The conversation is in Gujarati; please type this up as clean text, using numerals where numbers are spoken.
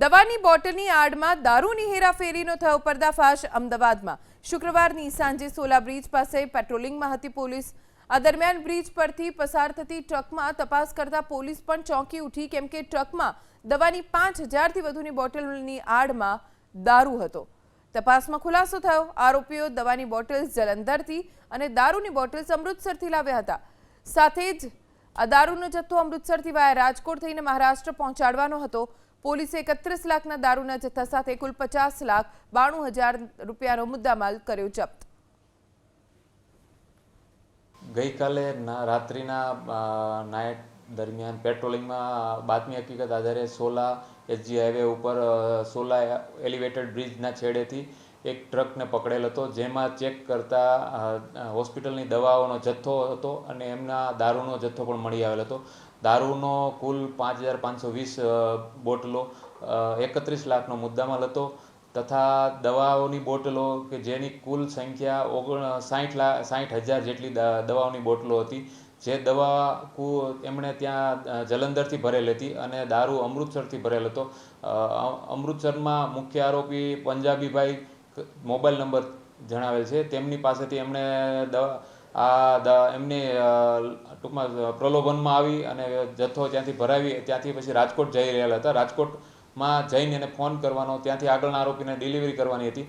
દવાની બોટલની આડમાં દારૂની હેરાફેરીનો થયો પર્દાફાશ અમદાવાદમાં શુક્રવારની સાંજે સોલા બ્રિજ પાસે પેટ્રોલિંગમાં હતી પોલીસ। આ દરમિયાન બ્રિજ પરથી પસાર થતી ટ્રકમાં તપાસ કરતા પોલીસ પણ ચોંકી ઉઠી કેમ કે ટ્રકમાં દવાની 5000થી વધુની બોટલની આડમાં દારૂ હતો। તપાસમાં ખુલાસો થયો આરોપીઓ દવાની બોટલ્સ જલંધરથી અને દારૂની બોટલ્સ અમૃતસરથી લાવ્યા હતા। સાથે જ આ દારૂનો જથ્થો અમૃતસરથી વાયા રાજકોટ થઈને મહારાષ્ટ્ર પહોંચાડવાનો હતો। પોલીસે 31 લાખના દારૂના જથ્થા સાથે કુલ 50,92,000 રૂપિયાનો મુદ્દામાલ કર્યો જપ્ત। ગઈકાલે રાત્રિના નાઇટ દરમિયાન પેટ્રોલિંગમાં બાતમી હકીકત આધારે સોલા એસજી હાઈવે ઉપર સોલા એલિવેટેડ બ્રિજના છેડેથી એક ટ્રકને પકડેલ હતો, જેમાં ચેક કરતા હોસ્પિટલની દવાઓનો જથ્થો હતો અને એમના દારૂનો જથ્થો પણ મળી આવેલ હતો। દારૂનો કુલ 5,520 બોટલો 31 લાખનો મુદ્દામાલ હતો તથા દવાઓની બોટલો કે જેની કુલ સંખ્યા 60,000 જેટલી દવાઓની બોટલો હતી। જે દવા એમણે ત્યાં જલંધરથી ભરેલ હતી અને દારૂ અમૃતસરથી ભરેલ હતો। અમૃતસરમાં મુખ્ય આરોપી પંજાબીભાઈ મોબાઈલ નંબર જણાવેલ છે, તેમની પાસેથી એમણે એમની ટૂંકમાં પ્રલોભનમાં આવી અને જથ્થો ત્યાંથી ભરાવી ત્યાંથી પછી રાજકોટ જઈ રહેલા હતા। રાજકોટમાં જઈને એને ફોન કરવાનો, ત્યાંથી આગળના આરોપીને ડિલિવરી કરવાની હતી।